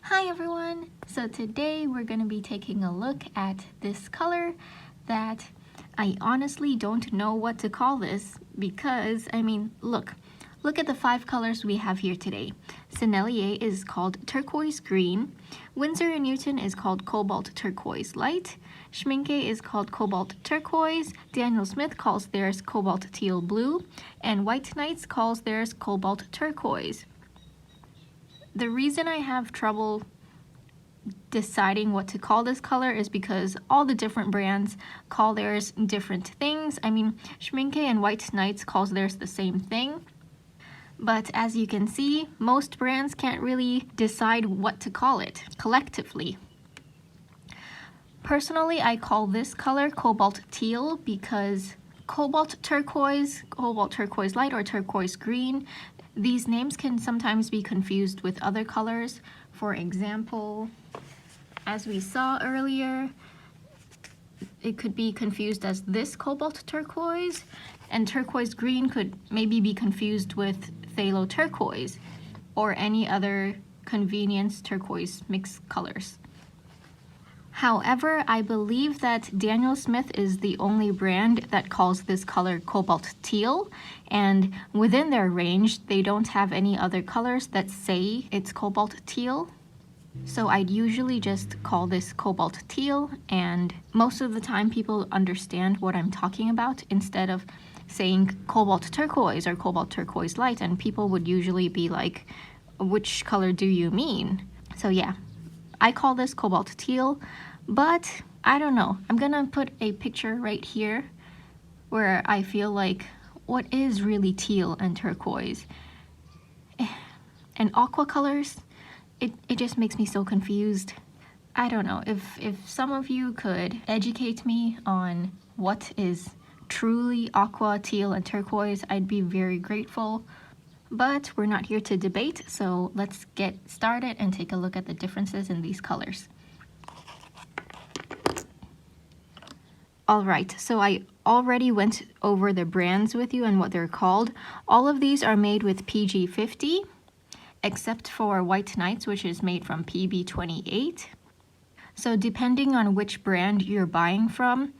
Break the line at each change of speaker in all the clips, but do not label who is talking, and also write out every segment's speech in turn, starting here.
Hi everyone! So today we're going to be taking a look at this color that I honestly don't know what to call this because, look at the 5 colors we have here today. Sennelier is called turquoise green, Winsor&Newton is called Cobalt turquoise light, Schmincke is called Cobalt turquoise, Daniel Smith calls theirs Cobalt teal blue, and White Nights calls theirs Cobalt turquoise. The reason I have trouble deciding what to call this color is because all the different brands call theirs different things. Schmincke and White Nights calls theirs the same thing. But as you can see, most brands can't really decide what to call it collectively. Personally, I call this color Cobalt Teal because Cobalt Turquoise Light, or Turquoise Green, these names can sometimes be confused with other colors. For example, as we saw earlier, it could be confused as this Cobalt Turquoise, and Turquoise Green could maybe be confused with Phthalo Turquoise or any other convenience turquoise mixed colors. However, I believe that Daniel Smith is the only brand that calls this color Cobalt Teal, and within their range, they don't have any other colors that say it's Cobalt Teal. So I'd usually just call this Cobalt Teal, and most of the time people understand what I'm talking about instead of saying Cobalt Turquoise or Cobalt Turquoise Light, and people would usually be like, which color do you mean? So yeah, I call this Cobalt Teal, but I don't know. I'm gonna put a picture right here where I feel like what is really teal and turquoise? And aqua colors, it just makes me so confused. I don't know, if some of you could educate me on what is truly aqua, teal, and turquoise, I'd be very grateful. But we're not here to debate, so let's get started and take a look at the differences in these colors. Alright, so I already went over the brands with you and what they're called. All of these are made with PG50, except for White Nights, which is made from PB28. So depending on which brand you're buying from,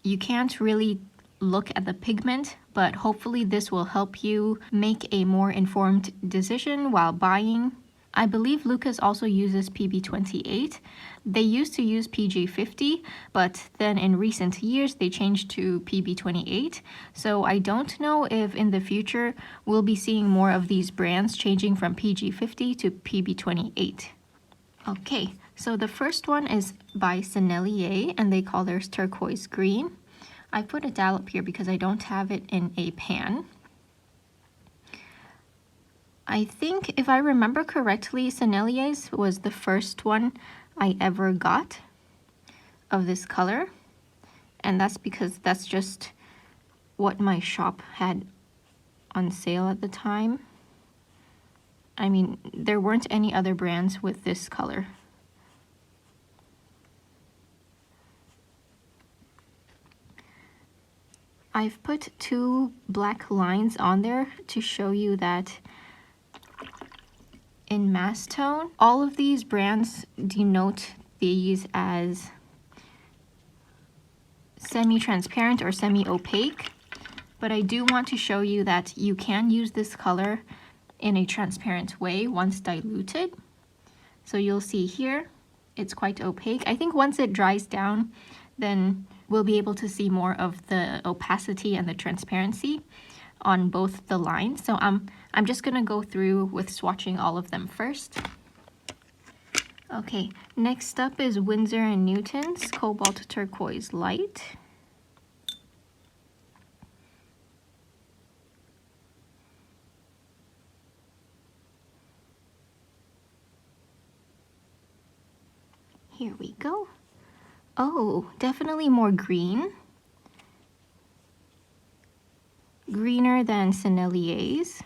you can't really look at the pigment, but hopefully this will help you make a more informed decision while buying. I believe Lucas also uses PB28. They used to use PG50, but then in recent years they changed to PB28. So I don't know if in the future we'll be seeing more of these brands changing from PG50 to PB28. Okay, so the first one is by Sennelier, and they call theirs turquoise green. I put a dollop here because I don't have it in a pan. I think, if I remember correctly, Sennelier's was the first one I ever got of this color. And that's because that's just what my shop had on sale at the time. There weren't any other brands with this color. I've put 2 black lines on there to show you that in mass tone, all of these brands denote these as semi-transparent or semi-opaque, but I do want to show you that you can use this color in a transparent way once diluted. So you'll see here, it's quite opaque. I think once it dries down, then we'll be able to see more of the opacity and the transparency on both the lines. So I'm just gonna go through with swatching all of them first. Okay, next up is Winsor&Newton's Cobalt Turquoise Light. Here we go. Oh, definitely more green. Greener than Sennelier's.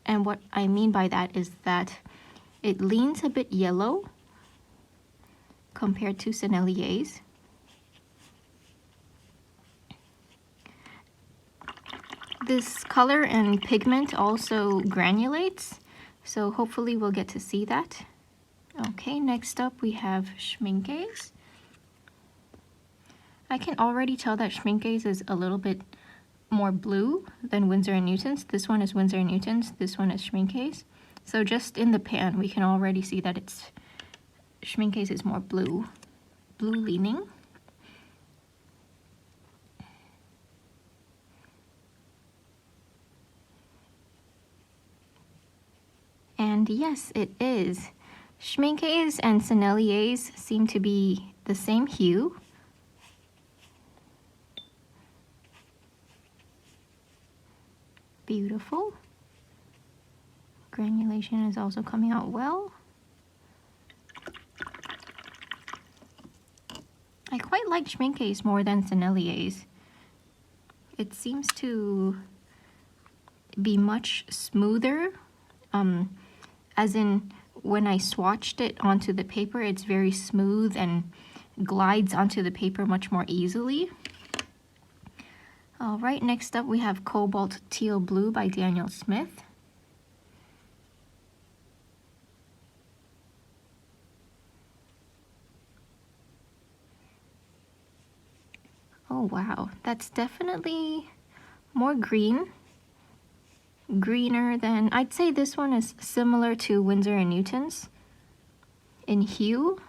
And what I mean by that is that it leans a bit yellow compared to Sennelier's. This color and pigment also granulates, So hopefully we'll get to see that. Okay, next up we have Schmincke's. I can already tell that Schmincke's is a little bit more blue than Winsor & Newton's. This one is Winsor & Newton's, this one is Schmincke's. So just in the pan, we can already see that Schmincke's is more blue leaning. And yes, it is. Schmincke's and Sennelier's seem to be the same hue. Beautiful. Granulation is also coming out well. I quite like Schmincke's more than Sennelier's. It seems to be much smoother, as in when I swatched it onto the paper, it's very smooth and glides onto the paper much more easily. All right, next up we have Cobalt Teal Blue by Daniel Smith. Oh wow, that's definitely more greener than, I'd say this one is similar to Winsor & Newton's in hue.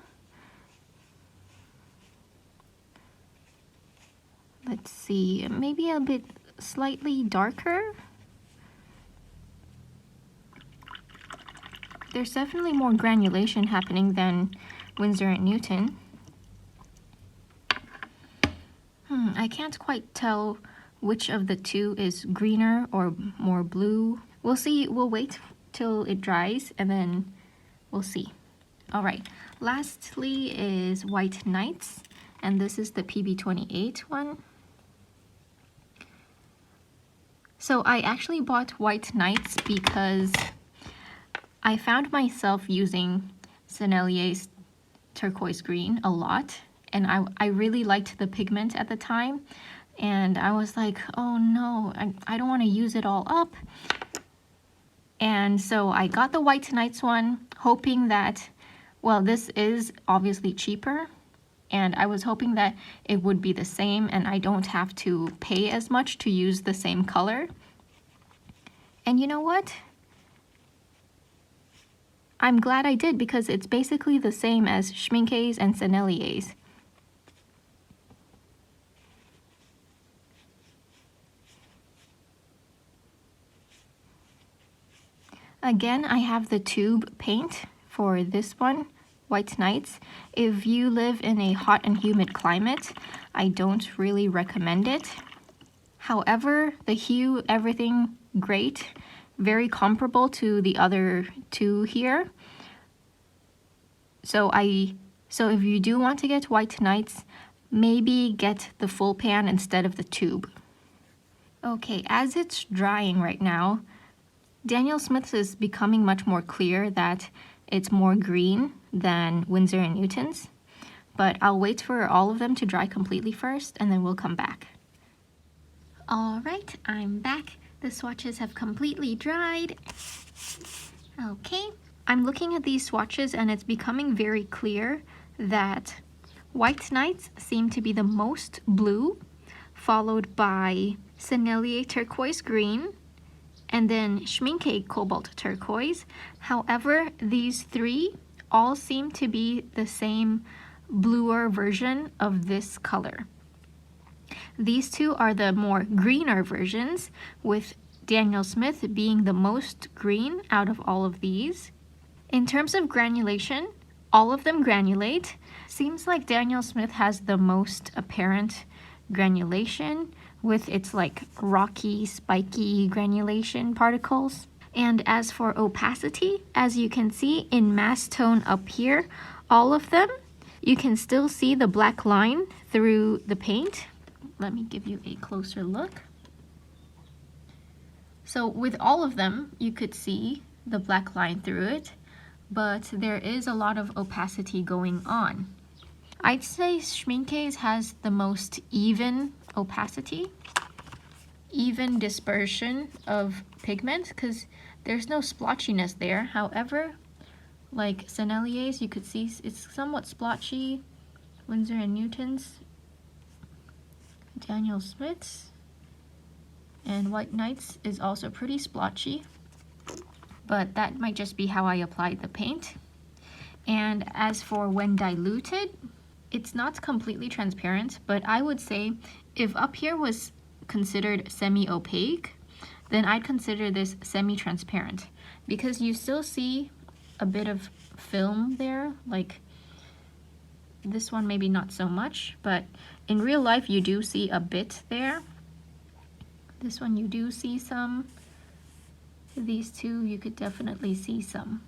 Let's see, maybe a bit slightly darker. There's definitely more granulation happening than Winsor & Newton. I can't quite tell which of the two is greener or more blue. We'll see, we'll wait till it dries and then we'll see. All right, lastly is White Nights, and this is the PB28 one. So I actually bought White Nights because I found myself using Sennelier's turquoise green a lot, and I really liked the pigment at the time, and I was like, oh no, I don't want to use it all up. And so I got the White Nights one, hoping that, well, this is obviously cheaper, and I was hoping that it would be the same and I don't have to pay as much to use the same color. And you know what? I'm glad I did, because it's basically the same as Schmincke's and Sennelier's. Again, I have the tube paint for this one, White Nights. If you live in a hot and humid climate, I don't really recommend it. However, the hue, everything great, very comparable to the other two here. So if you do want to get White Nights, maybe get the full pan instead of the tube. Okay, as it's drying right now, Daniel Smith's is becoming much more clear that it's more green than Winsor & Newton's, but I'll wait for all of them to dry completely first and then we'll come back. All right, I'm back. The swatches have completely dried. Okay, I'm looking at these swatches and it's becoming very clear that White Nights seem to be the most blue, followed by Sennelier Turquoise Green, and then Schmincke Cobalt Turquoise. However, these three all seem to be the same bluer version of this color. These two are the more greener versions, with Daniel Smith being the most green out of all of these. In terms of granulation, all of them granulate. Seems like Daniel Smith has the most apparent granulation, with its like rocky, spiky granulation particles. And as for opacity, as you can see in mass tone up here, all of them, you can still see the black line through the paint. Let me give you a closer look. So with all of them, you could see the black line through it, but there is a lot of opacity going on. I'd say Schmincke's has the most even opacity, even dispersion of pigment, because there's no splotchiness there. However, like Sennelier's, you could see it's somewhat splotchy. Winsor & Newton's, Daniel Smith's, and White Knight's is also pretty splotchy, but that might just be how I applied the paint. And as for when diluted, it's not completely transparent, but I would say if up here was considered semi-opaque, then I'd consider this semi-transparent, because you still see a bit of film there. Like this one maybe not so much, but in real life you do see a bit there. This one you do see some. These two you could definitely see some.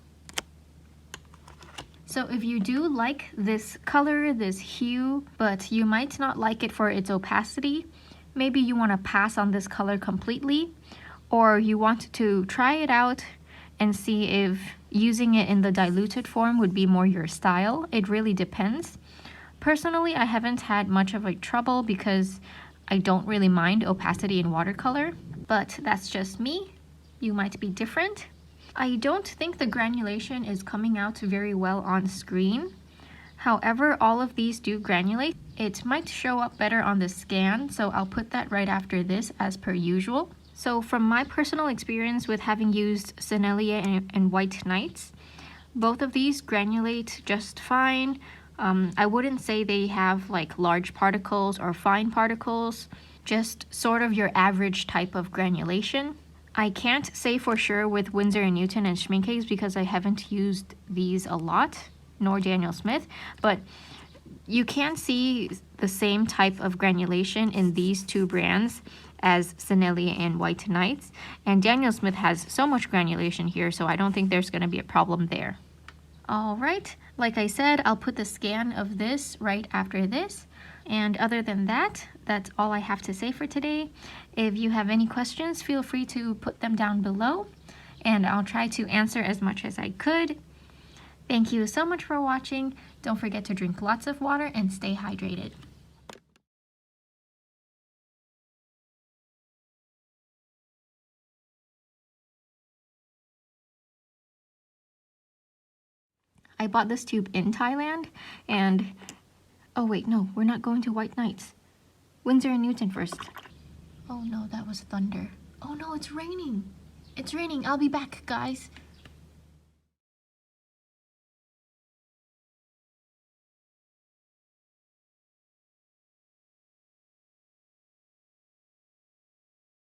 So if you do like this color, this hue, but you might not like it for its opacity, maybe you want to pass on this color completely, or you want to try it out and see if using it in the diluted form would be more your style. It really depends. Personally, I haven't had much of a trouble because I don't really mind opacity in watercolor, but that's just me. You might be different. I don't think the granulation is coming out very well on screen. However, all of these do granulate. It might show up better on the scan, so I'll put that right after this as per usual. So from my personal experience with having used Sennelier and White Knights, both of these granulate just fine. I wouldn't say they have like large particles or fine particles, just sort of your average type of granulation. I can't say for sure with Winsor & Newton and Schmincke's because I haven't used these a lot, nor Daniel Smith, but you can see the same type of granulation in these two brands as Sennelier and White Knights, and Daniel Smith has so much granulation here, so I don't think there's going to be a problem there. All right, like I said, I'll put the scan of this right after this, and other than that, that's all I have to say for today. If you have any questions, feel free to put them down below, and I'll try to answer as much as I could. Thank you so much for watching. Don't forget to drink lots of water and stay hydrated. I bought this tube in Thailand, and oh wait, no, we're not going to White Knights. Winsor & Newton first. Oh no, that was thunder. Oh no, it's raining. It's raining. I'll be back, guys.